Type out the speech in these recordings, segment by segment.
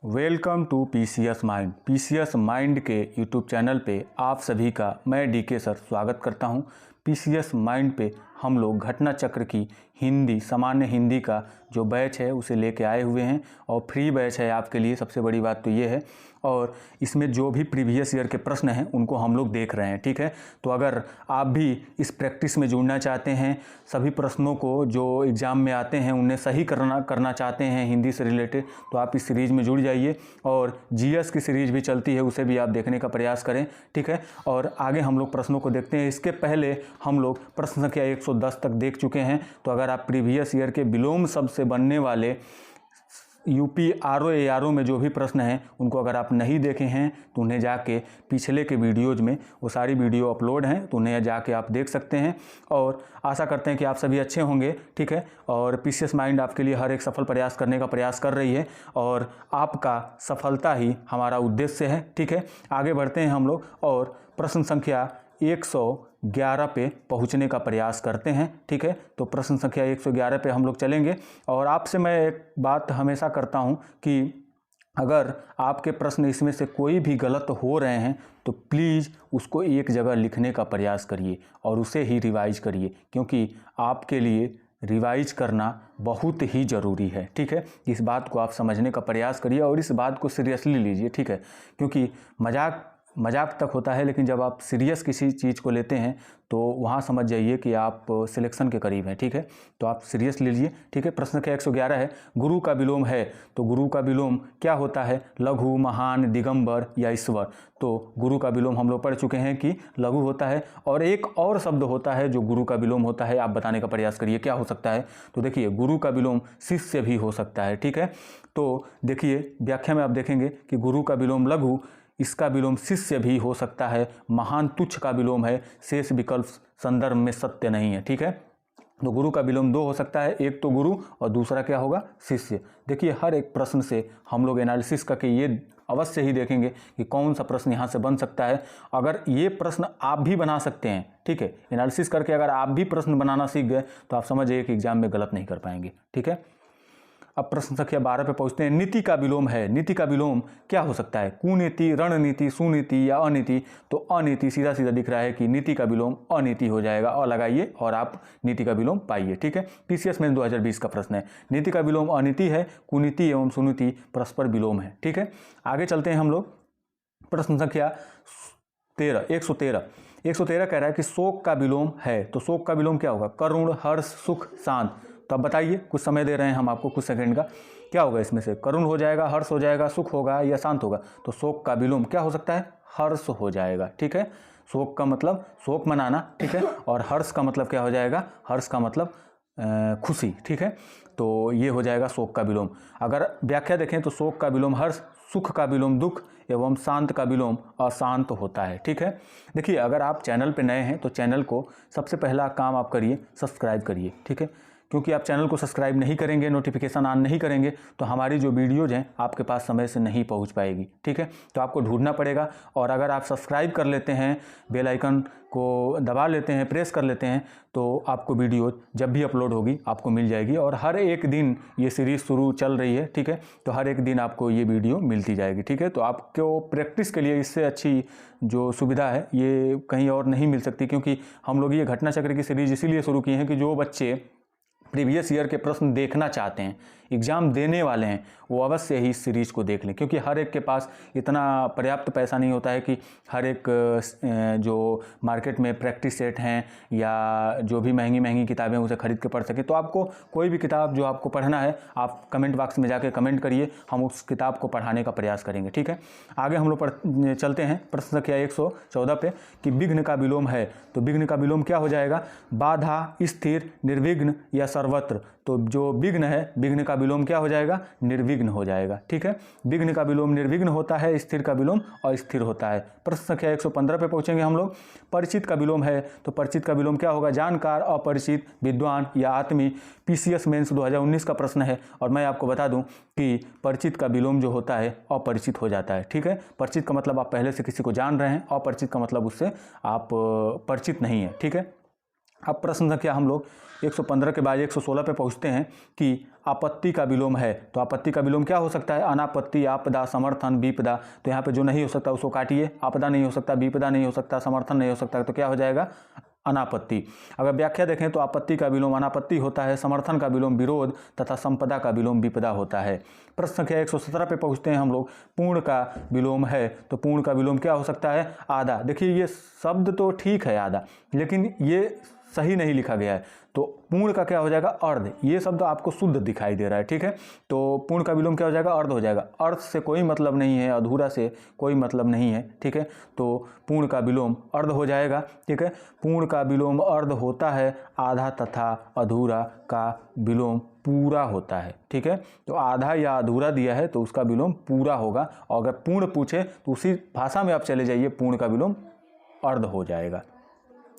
Welcome to PCS mind. PCS mind के YouTube channel पे आप सभी का मैं डीके सर स्वागत करता हूं। पीसीएस माइंड पे हम लोग घटना चक्र की हिंदी सामान्य हिंदी का जो बैच है उसे लेके आए हुए हैं और फ्री बैच है आपके लिए। सबसे बड़ी बात तो ये है, और इसमें जो भी प्रीवियस ईयर के प्रश्न हैं उनको हम लोग देख रहे हैं, ठीक है। तो अगर आप भी इस प्रैक्टिस में जुड़ना चाहते हैं, सभी प्रश्नों को जो एग्ज़ाम में आते हैं उन्हें सही करना चाहते हैं हिंदी से रिलेटेड, तो आप इस सीरीज़ में जुड़ जाइए। और जीएस की सीरीज़ भी चलती है, उसे भी आप देखने का प्रयास करें, ठीक है। और आगे हम लोग प्रश्नों को देखते हैं। इसके पहले हम लोग प्रश्न संख्या 110 तक देख चुके हैं। तो अगर आप प्रीवियस ईयर के विलोम शब्द से बनने वाले यूपी आरओ एआरओ में जो भी प्रश्न हैं उनको अगर आप नहीं देखे हैं तो उन्हें जाके पिछले के वीडियोज़ में वो सारी वीडियो अपलोड हैं, तो उन्हें जाके आप देख सकते हैं। और आशा करते हैं कि आप सभी अच्छे होंगे, ठीक है। और पीसीएस माइंड आपके लिए हर एक सफल प्रयास करने का प्रयास कर रही है और आपका सफलता ही हमारा उद्देश्य है, ठीक है। आगे बढ़ते हैं हम लोग और प्रश्न संख्या 111 पे पहुंचने का प्रयास करते हैं, ठीक है। तो प्रश्न संख्या 111 पे हम लोग चलेंगे। और आपसे मैं एक बात हमेशा करता हूं कि अगर आपके प्रश्न इसमें से कोई भी गलत हो रहे हैं तो प्लीज़ उसको एक जगह लिखने का प्रयास करिए और उसे ही रिवाइज करिए, क्योंकि आपके लिए रिवाइज करना बहुत ही ज़रूरी है, ठीक है। इस बात को आप समझने का प्रयास करिए और इस बात को सीरियसली लीजिए, ठीक है। क्योंकि मजाक तक होता है, लेकिन जब आप सीरियस किसी चीज़ को लेते हैं तो वहाँ समझ जाइए कि आप सिलेक्शन के करीब हैं, ठीक है। तो आप सीरियस लीजिए, ठीक है। प्रश्न संख्या 111 है, गुरु का विलोम है। तो गुरु का विलोम क्या होता है? लघु, महान, दिगंबर या ईश्वर। तो गुरु का विलोम हम लोग पढ़ चुके हैं कि लघु होता है। और एक और शब्द होता है जो गुरु का विलोम होता है, आप बताने का प्रयास करिए क्या हो सकता है। तो देखिए, गुरु का विलोम शिष्य भी हो सकता है, ठीक है। तो देखिए व्याख्या में आप देखेंगे कि गुरु का विलोम लघु, इसका विलोम शिष्य भी हो सकता है। महान तुच्छ का विलोम है, शेष विकल्प संदर्भ में सत्य नहीं है, ठीक है। तो गुरु का विलोम दो हो सकता है, एक तो गुरु और दूसरा क्या होगा? शिष्य। देखिए हर एक प्रश्न से हम लोग एनालिसिस करके ये अवश्य ही देखेंगे कि कौन सा प्रश्न यहाँ से बन सकता है। अगर ये प्रश्न आप भी बना सकते हैं, ठीक है, एनालिसिस करके अगर आप भी प्रश्न बनाना सीख गए तो आप समझिए कि एग्जाम में गलत नहीं कर पाएंगे, ठीक है। अब प्रश्न संख्या 12 पे पहुंचते हैं। नीति का विलोम है। नीति का विलोम क्या हो सकता है? कुनीति, रणनीति, सुनीति या अनीति। तो अनीति सीधा सीधा दिख रहा है कि नीति का विलोम अनीति हो जाएगा। और लगाइए और आप नीति का विलोम पाइए, ठीक है। पीसीएस में 2020 का प्रश्न है। नीति का विलोम अनीति है, कुनीति एवं सुनीति परस्पर विलोम है, ठीक है। आगे चलते हैं हम लोग। प्रश्न संख्या 113 कह रहा है कि शोक का विलोम है। तो शोक का विलोम क्या होगा? करुण, हर्ष, सुख, शांत। तो अब बताइए, कुछ समय दे रहे हैं हम आपको, कुछ सेकंड का। क्या होगा इसमें से? करुण हो जाएगा, हर्ष हो जाएगा, सुख होगा या शांत होगा? तो शोक का विलोम क्या हो सकता है? हर्ष हो जाएगा, ठीक है। शोक का मतलब शोक मनाना, ठीक है। और हर्ष का मतलब क्या हो जाएगा? हर्ष का मतलब खुशी, ठीक है। तो ये हो जाएगा शोक का विलोम। अगर व्याख्या देखें तो शोक का विलोम हर्ष, सुख का विलोम दुख एवं शांत का विलोम अशांत होता है, ठीक है। देखिए अगर आप चैनल पे नए हैं तो चैनल को सबसे पहला काम आप करिए, सब्सक्राइब करिए, ठीक है। क्योंकि आप चैनल को सब्सक्राइब नहीं करेंगे, नोटिफिकेशन ऑन नहीं करेंगे तो हमारी जो वीडियोज़ हैं आपके पास समय से नहीं पहुंच पाएगी, ठीक है। तो आपको ढूंढना पड़ेगा। और अगर आप सब्सक्राइब कर लेते हैं, बेल आइकन को दबा लेते हैं, प्रेस कर लेते हैं, तो आपको वीडियो जब भी अपलोड होगी आपको मिल जाएगी। और हर एक दिन ये सीरीज़ शुरू चल रही है, ठीक है। तो हर एक दिन आपको ये वीडियो मिलती जाएगी, ठीक है। तो आपको प्रैक्टिस के लिए इससे अच्छी जो सुविधा है ये कहीं और नहीं मिल सकती, क्योंकि हम लोग ये घटना चक्र की सीरीज़ इसीलिए शुरू की है कि जो बच्चे प्रीवियस ईयर के प्रश्न देखना चाहते हैं, एग्ज़ाम देने वाले हैं, वो अवश्य ही इस सीरीज़ को देख लें। क्योंकि हर एक के पास इतना पर्याप्त पैसा नहीं होता है कि हर एक जो मार्केट में प्रैक्टिस सेट हैं या जो भी महंगी महंगी किताबें उसे खरीद के पढ़ सके। तो आपको कोई भी किताब जो आपको पढ़ना है आप कमेंट बॉक्स में जाके कमेंट करिए, हम उस किताब को पढ़ाने का प्रयास करेंगे, ठीक है। आगे हम लोग चलते हैं प्रश्न संख्या 114 पे कि विघ्न का विलोम है। तो विघ्न का विलोम क्या हो जाएगा? बाधा, स्थिर, निर्विघ्न या सर्वत्र। तो जो विघ्न है, विघ्न का विलोम क्या हो जाएगा? निर्विघ्न हो जाएगा, ठीक है। विघ्न का विलोम निर्विघ्न होता है, स्थिर का विलोम अस्थिर होता है। प्रश्न संख्या 115 पे पहुंचेंगे हम लोग। परिचित का विलोम है। तो परिचित का विलोम क्या होगा? जानकार, अपरिचित, विद्वान या आत्मी। पीसीएस मेंस 2019 का प्रश्न है। और मैं आपको बता दूं कि परिचित का विलोम जो होता है अपरिचित हो जाता है, ठीक है। परिचित का मतलब आप पहले से किसी को जान रहे हैं, अपरिचित का मतलब उससे आप परिचित नहीं है, ठीक है। अब प्रश्न संख्या हम लोग 115 के बाद 116 पे पहुँचते हैं कि आपत्ति का विलोम है। तो आपत्ति का विलोम क्या हो सकता है? अनापत्ति, आपदा, समर्थन, विपदा। तो यहाँ पे जो नहीं हो सकता उसको काटिए। आपदा नहीं हो सकता, विपदा नहीं हो सकता, समर्थन नहीं हो सकता, तो क्या हो जाएगा? अनापत्ति। अगर व्याख्या देखें तो आपत्ति का विलोम अनापत्ति होता है, समर्थन का विलोम विरोध तथा संपदा का विलोम विपदा होता है। प्रश्न संख्या 117 पे पहुँचते हैं हम लोग। पूर्ण का विलोम है, तो पूर्ण का विलोम क्या हो सकता है? आधा। देखिए ये शब्द तो ठीक है आधा, लेकिन ये सही नहीं लिखा गया है, तो पूर्ण का क्या हो जाएगा? अर्ध। ये शब्द आपको शुद्ध दिखाई दे रहा है, ठीक है। तो पूर्ण का विलोम क्या हो जाएगा? अर्ध हो जाएगा। अर्ध से कोई मतलब नहीं है, अधूरा से कोई मतलब नहीं है, ठीक है। तो पूर्ण का विलोम अर्ध हो जाएगा, ठीक है। पूर्ण का विलोम अर्ध होता है, आधा तथा अधूरा का विलोम पूरा होता है, ठीक है। तो आधा या अधूरा दिया है तो उसका विलोम पूरा होगा, और अगर पूर्ण पूछे तो उसी भाषा में आप चले जाइए, पूर्ण का विलोम अर्ध हो जाएगा।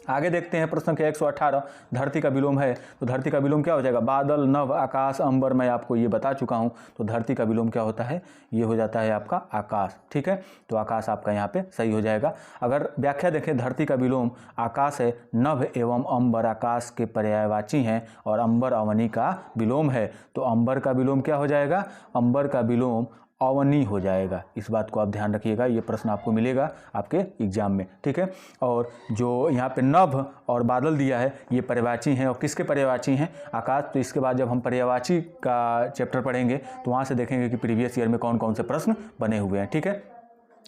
आगे देखते हैं प्रश्न संख्या 118। धरती का विलोम है, तो धरती का विलोम क्या हो जाएगा? बादल, नभ, आकाश, अंबर। मैं आपको ये बता चुका हूँ। तो धरती का विलोम क्या होता है? ये हो जाता है आपका आकाश, ठीक है। तो आकाश आपका यहाँ पे सही हो जाएगा। अगर व्याख्या देखें, धरती का विलोम आकाश है, नभ एवं अंबर आकाश के पर्यायवाची हैं, और अंबर अवनी का विलोम है। तो अंबर का विलोम क्या हो जाएगा? अंबर का विलोम अवनी हो जाएगा। इस बात को आप ध्यान रखिएगा, ये प्रश्न आपको मिलेगा आपके एग्जाम में, ठीक है। और जो यहाँ पे नभ और बादल दिया है, ये पर्यायवाची हैं, और किसके पर्यायवाची हैं? आकाश। तो इसके बाद जब हम पर्यायवाची का चैप्टर पढ़ेंगे तो वहाँ से देखेंगे कि प्रीवियस ईयर में कौन कौन से प्रश्न बने हुए हैं, ठीक है।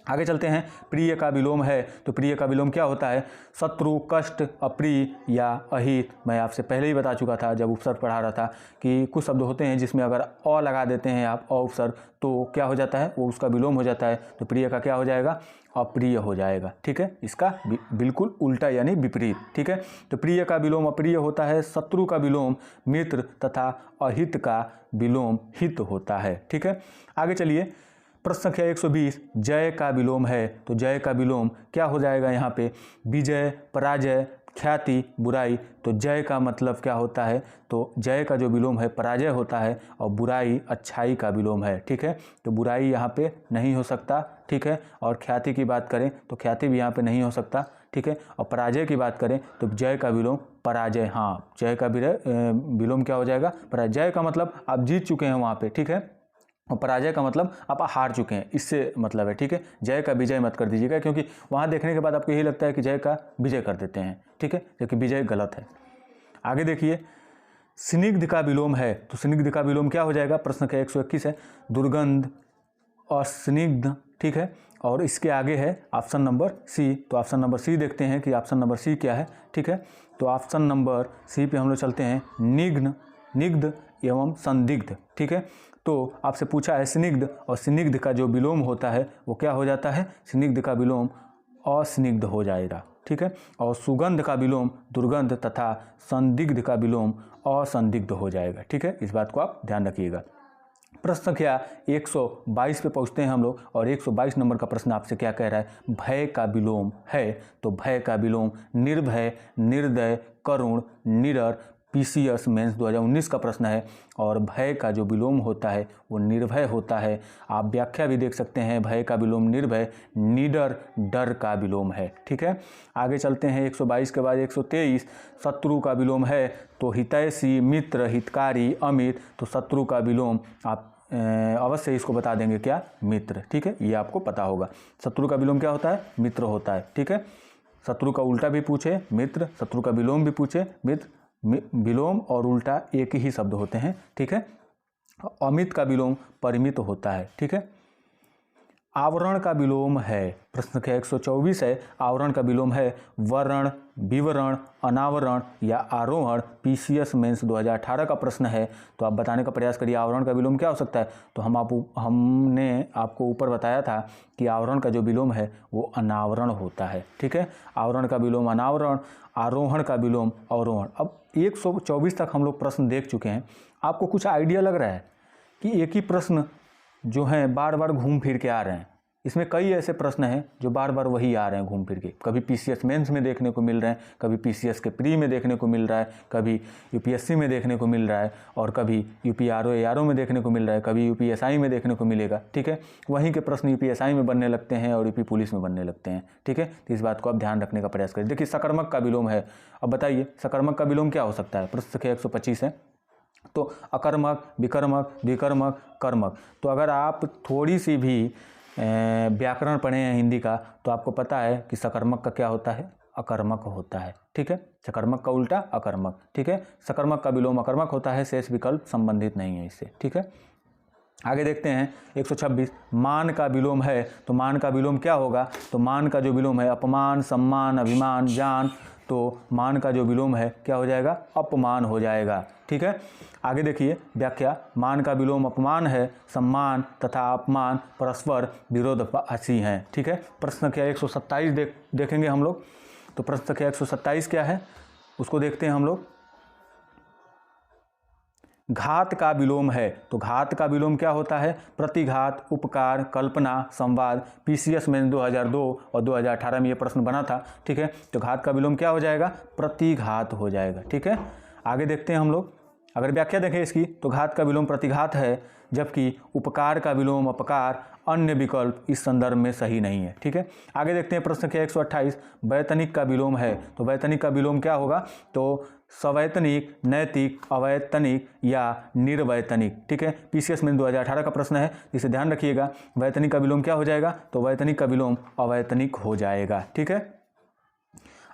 आगे चलते हैं। प्रिय का विलोम है, तो प्रिय का विलोम क्या होता है? शत्रु, कष्ट, अप्रिय या अहित। मैं आपसे पहले ही बता चुका था जब उपसर्ग पढ़ा रहा था कि कुछ शब्द होते हैं जिसमें अगर अ लगा देते हैं आप, अ उपसर्ग, तो क्या हो जाता है? वो उसका विलोम हो जाता है। तो प्रिय का क्या हो जाएगा? अप्रिय हो जाएगा, ठीक है। इसका बिल्कुल उल्टा यानी विपरीत, ठीक है। तो प्रिय का विलोम अप्रिय होता है, शत्रु का विलोम मित्र तथा अहित का विलोम हित होता है, ठीक है। आगे चलिए। प्रश्न संख्या 120। जय का विलोम है, तो जय का विलोम क्या हो जाएगा? यहाँ पे विजय, पराजय, ख्याति, बुराई। तो जय का मतलब क्या होता है? तो जय का जो विलोम है पराजय होता है, और बुराई अच्छाई का विलोम है, ठीक है। तो बुराई यहाँ पे नहीं हो सकता, ठीक है। और ख्याति की बात करें तो ख्याति भी यहाँ पे नहीं हो सकता, ठीक है। और पराजय की बात करें तो जय का विलोम पराजय। हाँ, जय का विलोम क्या हो जाएगा? पराजय का मतलब आप जीत चुके हैं वहाँ पे, ठीक है। और पराजय का मतलब आप हार चुके हैं, इससे मतलब है, ठीक है। जय का विजय मत कर दीजिएगा, क्योंकि वहाँ देखने के बाद आपको यही लगता है कि जय का विजय कर देते हैं, ठीक है, जबकि विजय गलत है। आगे देखिए। स्निग्ध का विलोम है, तो स्निग्ध का विलोम क्या हो जाएगा? प्रश्न का 121 है। दुर्गंध और स्निग्ध, ठीक है। और इसके आगे है ऑप्शन नंबर सी। तो ऑप्शन नंबर सी देखते हैं कि ऑप्शन नंबर सी क्या है, ठीक है। तो ऑप्शन नंबर सी पे हम लोग चलते हैं। निग्न, निग्ध एवं संदिग्ध, ठीक है। तो आपसे पूछा है स्निग्ध, और स्निग्ध का जो विलोम होता है वो क्या हो जाता है? स्निग्ध का विलोम अस्निग्ध हो जाएगा, ठीक है। और सुगंध का विलोम दुर्गंध तथा संदिग्ध का विलोम असंदिग्ध हो जाएगा, ठीक है। इस बात को आप ध्यान रखिएगा। प्रश्न संख्या 122 पे पहुँचते हैं हम लोग, और 122 नंबर का प्रश्न आपसे क्या कह रहा है? भय का विलोम है, तो भय का विलोम निर्भय, निर्दय, करुण, निडर। PCS मेंस 2019 का प्रश्न है, और भय का जो विलोम होता है वो निर्भय होता है। आप व्याख्या भी देख सकते हैं, भय का विलोम निर्भय, निडर डर का विलोम है, ठीक है। आगे चलते हैं 122 के बाद 123। शत्रु का विलोम है, तो हितैषी, मित्र, हितकारी, अमित। तो शत्रु का विलोम आप अवश्य इसको बता देंगे क्या? मित्र, ठीक है। ये आपको पता होगा। शत्रु का विलोम क्या होता है? मित्र होता है, ठीक है। शत्रु का उल्टा भी पूछे मित्र, शत्रु का विलोम भी पूछे मित्र। विलोम और उल्टा एक ही शब्द होते हैं, ठीक है। अमित का विलोम परिमित होता है, ठीक है। आवरण का विलोम है, प्रश्न संख्या 124 है। आवरण का विलोम है वर्ण, विवरण, अनावरण या आरोहण। PCS मेंस 2018 का प्रश्न है, तो आप बताने का प्रयास करिए आवरण का विलोम क्या हो सकता है। तो हमने आपको ऊपर बताया था कि आवरण का जो विलोम है वो अनावरण होता है, ठीक है। आवरण का विलोम अनावरण, आरोहण का विलोम अवरोहण। अब 124 तक हम लोग प्रश्न देख चुके हैं। आपको कुछ आइडिया लग रहा है कि एक ही प्रश्न जो हैं बार बार घूम फिर के आ रहे हैं? इसमें कई ऐसे प्रश्न हैं जो बार बार वही आ रहे हैं घूम फिर के, कभी पीसीएस मेंस में देखने को मिल रहे हैं, कभी पीसीएस के प्री में देखने को मिल रहा है, कभी यूपीएससी में देखने को मिल रहा है, और कभी यूपीआरओ एआरओ में देखने को मिल रहा है, कभी यूपीएसआई में देखने को मिलेगा। ठीक है, वहीं के प्रश्न यूपीएसआई में बनने लगते हैं और यूपी पुलिस में बनने लगते हैं। ठीक है, तो इस बात को आप ध्यान रखने का प्रयास करें। देखिए, सकर्मक का विलोम है, अब बताइए सकर्मक का विलोम क्या हो सकता है। प्रश्न संख्या 125 है। तो अकर्मक, विकर्मक, विकर्मक, कर्मक। तो अगर आप थोड़ी सी भी व्याकरण पढ़े हैं हिंदी का तो आपको पता है कि सकर्मक का क्या होता है, अकर्मक होता है। ठीक है, सकर्मक का उल्टा अकर्मक। ठीक है, सकर्मक का विलोम अकर्मक होता है, शेष विकल्प संबंधित नहीं है इससे। ठीक है, आगे देखते हैं 126, मान का विलोम है। तो मान का विलोम क्या होगा, तो मान का जो विलोम है अपमान, सम्मान, अभिमान, जान। तो मान का जो विलोम है क्या हो जाएगा, अपमान हो जाएगा। ठीक है, आगे देखिए व्याख्या, मान का विलोम अपमान है, सम्मान तथा अपमान परस्पर विरोधाभासी हैं। ठीक है, प्रश्न संख्या 127 देखेंगे हम लोग। तो प्रश्न संख्या 127 क्या है उसको देखते हैं हम लोग। घात का विलोम है। तो घात का विलोम क्या होता है, प्रतिघात, उपकार, कल्पना, संवाद। पीसीएस में 2002 और 2018 में ये प्रश्न बना था। ठीक है, तो घात का विलोम क्या हो जाएगा, प्रतिघात हो जाएगा। ठीक है, आगे देखते हैं हम लोग। अगर व्याख्या देखें इसकी तो घात का विलोम प्रतिघात है, जबकि उपकार का विलोम अपकार। अन्य विकल्प इस संदर्भ में सही नहीं है। ठीक है, आगे देखते हैं प्रश्न संख्या 128, वैतनिक का विलोम है। तो वैतनिक का विलोम क्या होगा, तो सवैतनिक, नैतिक, अवैतनिक या निर्वैतनिक। ठीक है, पीसीएस में 2018 का प्रश्न है, इसे ध्यान रखिएगा। वैतनिक का विलोम क्या हो जाएगा, तो वैतनिक का विलोम अवैतनिक हो जाएगा। ठीक है,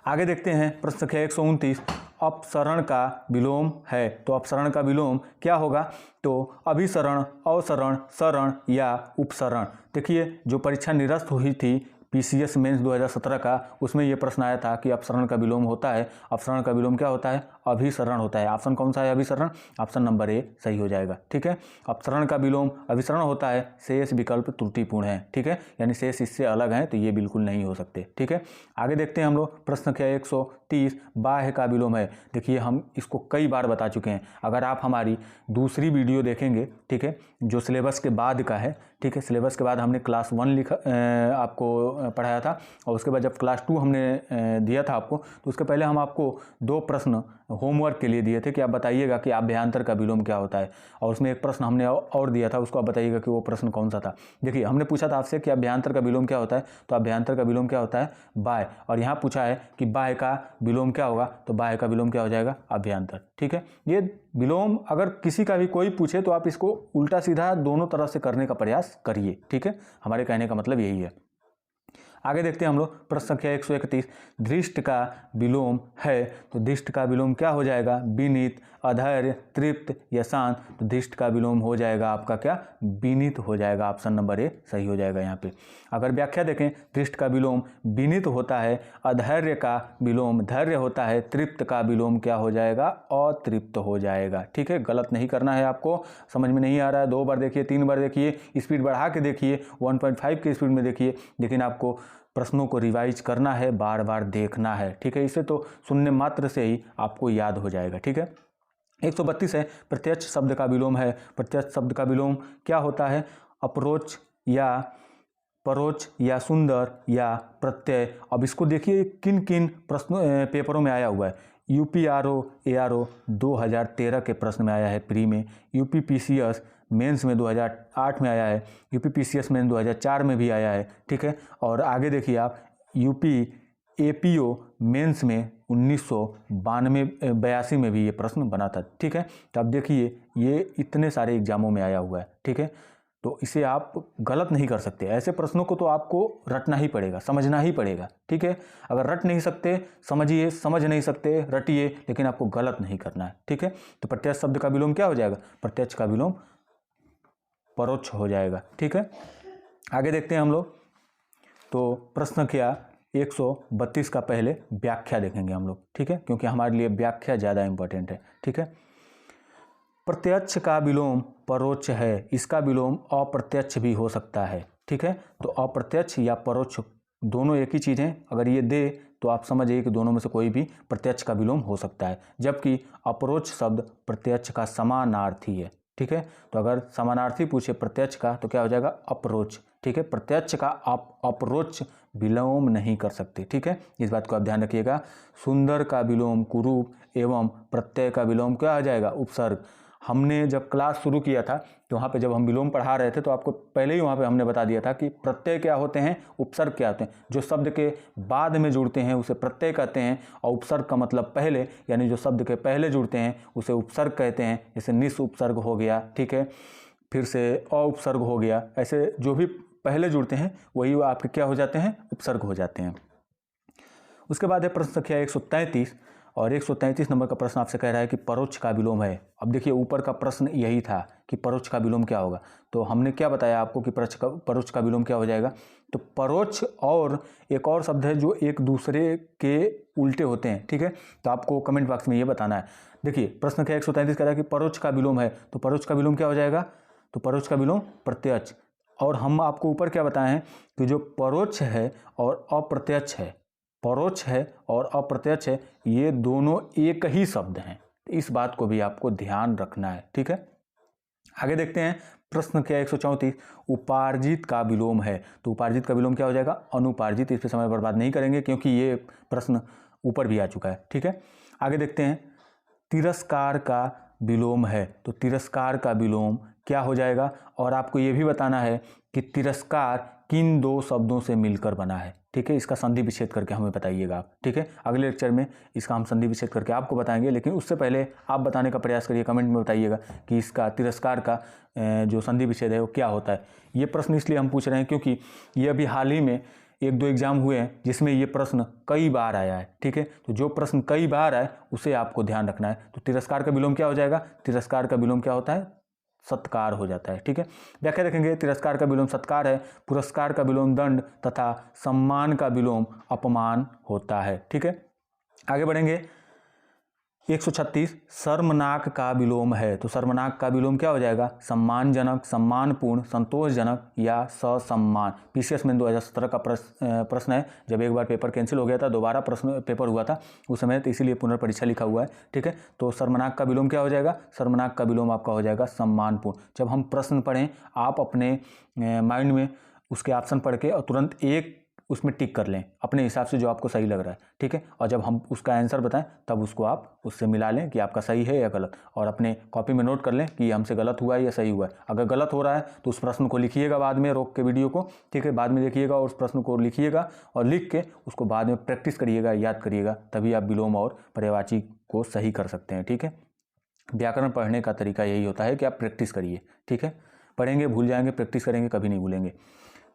आगे देखते हैं प्रश्न संख्या 129, अपसरण का विलोम है। तो अपसरण का विलोम क्या होगा, तो अभिसरण, अवसरण, सरण या उपसरण। देखिए, जो परीक्षा निरस्त हुई थी पीसीएस मेंस 2017 का, उसमें ये प्रश्न आया था कि अपसरण का विलोम होता है। अपसरण का विलोम क्या होता है, अभिसरण होता है। ऑप्शन कौन सा है, अभिसरण। ऑप्शन नंबर ए सही हो जाएगा। ठीक है, अपसरण का विलोम अभिसरण होता है, शेष विकल्प त्रुटिपूर्ण है। ठीक है, यानी शेष इससे अलग हैं तो ये बिल्कुल नहीं हो सकते। ठीक है, आगे देखते हैं हम लोग प्रश्न संख्या 130, बाह्य का विलोम है। देखिए, हम इसको कई बार बता चुके हैं। अगर आप हमारी दूसरी वीडियो देखेंगे, ठीक है, जो सिलेबस के बाद का है, ठीक है, सिलेबस के बाद हमने क्लास 1 आपको पढ़ाया था, और उसके बाद जब क्लास 2 हमने दिया था आपको, तो उसके पहले हम आपको 2 प्रश्न होमवर्क के लिए दिए थे कि आप बताइएगा कि अभ्यांतर का विलोम क्या होता है, और उसमें एक प्रश्न हमने और दिया था, उसको आप बताइएगा कि वो प्रश्न कौन सा था। देखिए, हमने पूछा था आपसे कि अभ्यांतर का विलोम क्या होता है, तो अभ्यांतर का विलोम क्या होता है, बाह्य। और यहाँ पूछा है कि बाह्य का विलोम क्या होगा, तो बाह्य का विलोम क्या हो जाएगा, अभ्यांतर। ठीक है, ये विलोम अगर किसी का भी कोई पूछे तो आप इसको उल्टा सीधा दोनों तरफ से करने का प्रयास करिए। ठीक है, हमारे कहने का मतलब यही है। आगे देखते हैं हम लोग प्रश्न संख्या 131, धृष्ट का विलोम है। तो धृष्ट का विलोम क्या हो जाएगा, विनीत, अधैर्य, तृप्त या शांत। तो धृष्ट का विलोम हो जाएगा आपका क्या, विनीत हो जाएगा। ऑप्शन नंबर ए सही हो जाएगा यहाँ पे। अगर व्याख्या देखें, धृष्ट का विलोम विनीत होता है, अधैर्य का विलोम धैर्य होता है, तृप्त का विलोम क्या हो जाएगा, अतृप्त हो जाएगा। ठीक है, गलत नहीं करना है आपको। समझ में नहीं आ रहा है 2 बार देखिए, 3 बार देखिए, स्पीड बढ़ा के देखिए, 1.5 की स्पीड में देखिए, लेकिन आपको प्रश्नों को रिवाइज करना है, बार बार देखना है। ठीक है, इसे तो सुनने मात्र से ही आपको याद हो जाएगा। ठीक है, 132 है, प्रत्यक्ष शब्द का विलोम है। प्रत्यक्ष शब्द का विलोम क्या होता है, अप्रोच या परोक्ष या सुंदर या प्रत्यय। अब इसको देखिए किन किन प्रश्नों पेपरों में आया हुआ है। यूपीआरओ एआरओ 2013 के प्रश्न में आया है प्री में, यूपी पीसीएस मेंस में 2008 में आया है, यूपी पीसीएस मेंस 2004 में भी आया है। ठीक है, और आगे देखिए आप यूपी एपीओ मेंस में 1982 में भी ये प्रश्न बना था। ठीक है, तो अब देखिए ये इतने सारे एग्जामों में आया हुआ है। ठीक है, तो इसे आप गलत नहीं कर सकते। ऐसे प्रश्नों को तो आपको रटना ही पड़ेगा, समझना ही पड़ेगा। ठीक है, अगर रट नहीं सकते समझिए, समझ नहीं सकते रटिए, लेकिन आपको गलत नहीं करना है। ठीक है, तो प्रत्यक्ष शब्द का विलोम क्या हो जाएगा, प्रत्यक्ष का विलोम परोक्ष हो जाएगा। ठीक है, आगे देखते हैं हम लोग। तो प्रश्न संख्या 132 का पहले व्याख्या देखेंगे हम लोग। ठीक है, क्योंकि हमारे लिए व्याख्या ज़्यादा इंपॉर्टेंट है। ठीक है, प्रत्यक्ष का विलोम परोक्ष है, इसका विलोम अप्रत्यक्ष भी हो सकता है। ठीक है, तो अप्रत्यक्ष या परोक्ष दोनों एक ही चीज़ हैं। अगर ये दे तो आप समझिए कि दोनों में से कोई भी प्रत्यक्ष का विलोम हो सकता है, जबकि अपरोक्ष शब्द प्रत्यक्ष का समानार्थी है। ठीक है। तो अगर समानार्थी पूछे प्रत्यक्ष का तो क्या हो जाएगा, अप्रोच, ठीक है। प्रत्यक्ष का आप अप्रोच विलोम नहीं कर सकते, ठीक है, इस बात को आप ध्यान रखिएगा। सुंदर का विलोम कुरूप एवं प्रत्यय का विलोम क्या आ जाएगा, उपसर्ग। हमने जब क्लास शुरू किया था तो वहाँ पे जब हम विलोम पढ़ा रहे थे तो आपको पहले ही वहाँ पे हमने बता दिया था कि प्रत्यय क्या होते हैं, उपसर्ग क्या होते हैं। जो शब्द के बाद में जुड़ते हैं उसे प्रत्यय कहते हैं, और उपसर्ग का मतलब पहले, यानी जो शब्द के पहले जुड़ते हैं उसे उपसर्ग कहते हैं। जैसे निस उपसर्ग हो गया, ठीक है, फिर से अ उपसर्ग हो गया, ऐसे जो भी पहले जुड़ते हैं वही आपके क्या हो जाते हैं, उपसर्ग हो जाते हैं। उसके बाद है प्रश्न संख्या 133, और 133 नंबर का प्रश्न आपसे कह रहा है कि परोक्ष का विलोम है। अब देखिए ऊपर का प्रश्न यही था कि परोक्ष का विलोम क्या होगा, तो हमने क्या बताया आपको कि परोक्ष का विलोम क्या हो जाएगा। तो परोक्ष और एक और शब्द है जो एक दूसरे के उल्टे होते हैं, ठीक है, तो आपको कमेंट बॉक्स में ये बताना है। देखिए प्रश्न संख्या 133 कह रहा है कि परोक्ष का विलोम है, तो परोक्ष का विलोम क्या हो जाएगा, तो परोक्ष का विलोम प्रत्यक्ष। और हम आपको ऊपर क्या बताए हैं कि जो परोक्ष है और अप्रत्यक्ष है, परोक्ष है और अप्रत्यक्ष है, ये दोनों एक ही शब्द हैं, इस बात को भी आपको ध्यान रखना है, ठीक है। आगे देखते हैं प्रश्न क्या 134, उपार्जित का विलोम है। तो उपार्जित का विलोम क्या हो जाएगा, अनुपार्जित। इस पर समय बर्बाद नहीं करेंगे क्योंकि ये प्रश्न ऊपर भी आ चुका है, ठीक है। आगे देखते हैं तिरस्कार का विलोम है। तो तिरस्कार का विलोम क्या हो जाएगा, और आपको ये भी बताना है कि तिरस्कार किन दो शब्दों से मिलकर बना है, ठीक है, इसका संधि विच्छेद करके हमें बताइएगा आप, ठीक है। अगले लेक्चर में इसका हम संधि विच्छेद करके आपको बताएंगे, लेकिन उससे पहले आप बताने का प्रयास करिए, कमेंट में बताइएगा कि इसका तिरस्कार का जो संधि विच्छेद है वो क्या होता है। ये प्रश्न इसलिए हम पूछ रहे हैं क्योंकि ये अभी हाल ही में 1-2 एग्जाम हुए हैं जिसमें ये प्रश्न कई बार आया है, ठीक है। तो जो प्रश्न कई बार आए उसे आपको ध्यान रखना है। तो तिरस्कार का विलोम क्या हो जाएगा, तिरस्कार का विलोम क्या होता है, सत्कार हो जाता है, ठीक है। व्याख्या देखेंगे, तिरस्कार का विलोम सत्कार है, पुरस्कार का विलोम दंड तथा सम्मान का विलोम अपमान होता है, ठीक है। आगे बढ़ेंगे 136, शर्मनाक का विलोम है। तो शर्मनाक का विलोम क्या हो जाएगा, सम्मानजनक, सम्मानपूर्ण, संतोषजनक या ससम्मान। पीसीएस में 2017 का प्रश्न है। जब एक बार पेपर कैंसिल हो गया था, दोबारा प्रश्न पेपर हुआ था उस समय, तो इसीलिए पुनर्परीक्षा लिखा हुआ है, ठीक है। तो शर्मनाक का विलोम क्या हो जाएगा, शर्मनाक का विलोम आपका हो जाएगा सम्मानपूर्ण। जब हम प्रश्न पढ़ें आप अपने माइंड में उसके ऑप्शन पढ़ के और तुरंत एक उसमें टिक कर लें अपने हिसाब से जो आपको सही लग रहा है, ठीक है। और जब हम उसका आंसर बताएं तब उसको आप उससे मिला लें कि आपका सही है या गलत, और अपने कॉपी में नोट कर लें कि हमसे गलत हुआ है या सही हुआ है। अगर गलत हो रहा है तो उस प्रश्न को लिखिएगा बाद में, रोक के वीडियो को, ठीक है, बाद में देखिएगा और उस प्रश्न को लिखिएगा और लिख के उसको बाद में प्रैक्टिस करिएगा, याद करिएगा, तभी आप विलोम और पर्यायवाची को सही कर सकते हैं, ठीक है। व्याकरण पढ़ने का तरीका यही होता है कि आप प्रैक्टिस करिए, ठीक है। पढ़ेंगे भूल जाएंगे, प्रैक्टिस करेंगे कभी नहीं भूलेंगे।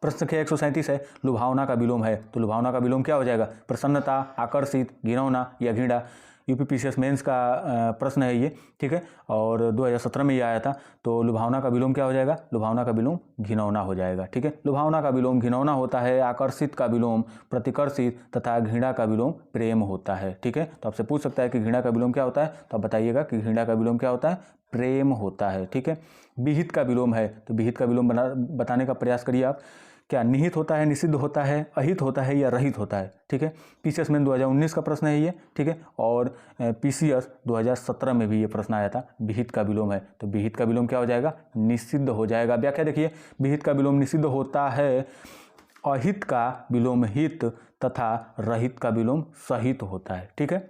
प्रश्न संख्या 137 है, लुभावना का विलोम है। तो लुभावना का विलोम क्या हो जाएगा, प्रसन्नता, आकर्षित, घिनौना या घृणा। यूपीपीसीएस मेंस का प्रश्न है ये, ठीक है, और 2017 में ये आया था। तो लुभावना का विलोम क्या हो जाएगा, लुभावना का विलोम घिनौना हो जाएगा, ठीक है। लुभावना का विलोम घिनौना होता है, आकर्षित का विलोम प्रतिकर्षित तथा घृणा का विलोम प्रेम होता है, ठीक है। तो आपसे पूछ सकता है कि घृणा का विलोम क्या होता है, तो आप बताइएगा कि घृणा का विलोम क्या होता है, प्रेम होता है, ठीक है। विहित का विलोम है। तो विहित का विलोम बताने का प्रयास करिए आप, क्या निहित होता है, निषिद्ध होता है, अहित होता है या रहित होता है, ठीक है। पीसीएस में 2019 का प्रश्न है ये, ठीक है, और पीसीएस 2017 में भी ये प्रश्न आया था, विहित का विलोम है। तो विहित का विलोम क्या हो जाएगा, निषिद्ध हो जाएगा। व्याख्या देखिए, विहित का विलोम निषिद्ध होता है, अहित का विलोम हित तथा रहित का विलोम सहित होता है, ठीक है।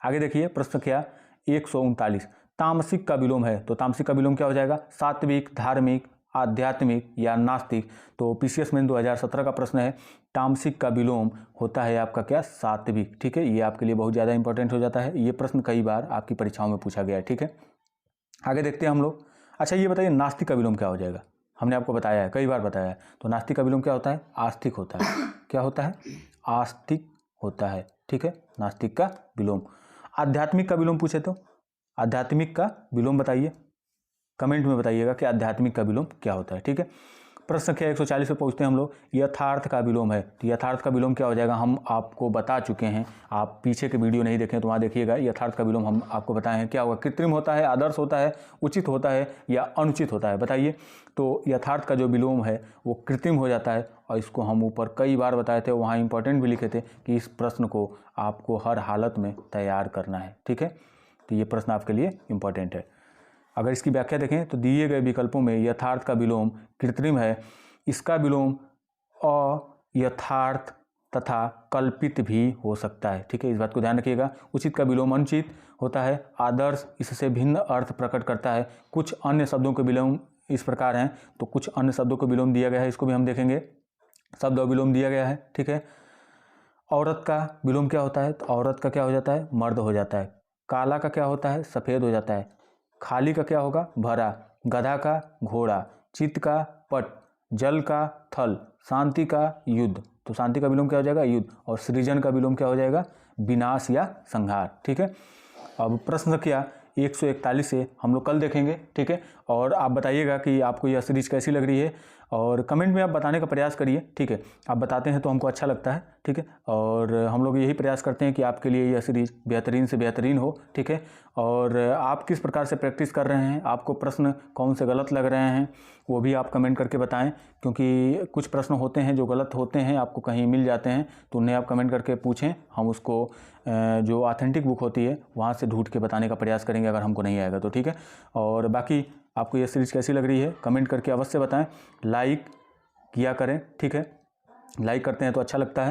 आगे देखिए प्रश्न क्या 139, तामसिक का विलोम है। तो तामसिक का विलोम क्या हो जाएगा, सात्विक, धार्मिक, आध्यात्मिक या नास्तिक। तो पीसीएस में 2017 का प्रश्न है, तामसिक का विलोम होता है आपका क्या, सात्विक, ठीक है। ये आपके लिए बहुत ज़्यादा इंपॉर्टेंट हो जाता है, ये प्रश्न कई बार आपकी परीक्षाओं में पूछा गया है, ठीक है। आगे देखते हैं हम लोग। अच्छा ये बताइए नास्तिक का विलोम क्या हो जाएगा, हमने आपको बताया है, कई बार बताया है। तो नास्तिक का विलोम क्या होता है, आस्तिक होता है। क्या होता है, आस्तिक होता है, ठीक है, नास्तिक का विलोम। आध्यात्मिक का विलोम पूछे तो आध्यात्मिक का विलोम बताइए, कमेंट में बताइएगा कि आध्यात्मिक का विलोम क्या होता है, ठीक है। प्रश्न संख्या 140 पे पहुंचते हैं हम लोग, यथार्थ का विलोम है। तो यथार्थ का विलोम क्या हो जाएगा, हम आपको बता चुके हैं, आप पीछे के वीडियो नहीं देखें तो वहाँ देखिएगा। यथार्थ का विलोम हम आपको बताए हैं क्या होगा, कृत्रिम होता है, आदर्श होता है, उचित होता है या अनुचित होता है, बताइए। तो यथार्थ का जो विलोम है वो कृत्रिम हो जाता है, और इसको हम ऊपर कई बार बताए थे, वहाँ इंपॉर्टेंट भी लिखे थे कि इस प्रश्न को आपको हर हालत में तैयार करना है, ठीक है। तो ये प्रश्न आपके लिए इंपॉर्टेंट है। अगर इसकी व्याख्या देखें तो दिए गए विकल्पों में यथार्थ का विलोम कृत्रिम है, इसका विलोम अयथार्थ तथा कल्पित भी हो सकता है। ठीक है, इस बात को ध्यान रखिएगा। उचित का विलोम अनुचित होता है, आदर्श इससे भिन्न अर्थ प्रकट करता है। कुछ अन्य शब्दों के विलोम इस प्रकार हैं, तो कुछ अन्य शब्दों को विलोम दिया गया है, इसको भी हम देखेंगे। शब्द और विलोम दिया गया है। ठीक है, औरत का विलोम क्या होता है, तो औरत का क्या हो जाता है, मर्द हो जाता है। काला का क्या होता है, सफ़ेद हो जाता है। खाली का क्या होगा, भरा। गधा का घोड़ा, चित्त का पट, जल का थल, शांति का युद्ध, तो शांति का विलोम क्या हो जाएगा, युद्ध। और सृजन का विलोम क्या हो जाएगा, विनाश या संहार। ठीक है, अब प्रश्न संख्या 141 से हम लोग कल देखेंगे। ठीक है, और आप बताइएगा कि आपको यह सीरीज कैसी लग रही है, और कमेंट में आप बताने का प्रयास करिए। ठीक है, आप बताते हैं तो हमको अच्छा लगता है। ठीक है, और हम लोग यही प्रयास करते हैं कि आपके लिए यह सीरीज बेहतरीन से बेहतरीन हो। ठीक है, और आप किस प्रकार से प्रैक्टिस कर रहे हैं, आपको प्रश्न कौन से गलत लग रहे हैं, वो भी आप कमेंट करके बताएं, क्योंकि कुछ प्रश्न होते हैं जो गलत होते हैं, आपको कहीं मिल जाते हैं, तो उन्हें आप कमेंट करके पूछें। हम उसको जो ऑथेंटिक बुक होती है वहाँ से ढूंढ के बताने का प्रयास करेंगे, अगर हमको नहीं आएगा तो। ठीक है, और बाकी आपको ये सीरीज़ कैसी लग रही है कमेंट करके अवश्य बताएं। लाइक किया करें। ठीक है, लाइक करते हैं तो अच्छा लगता है।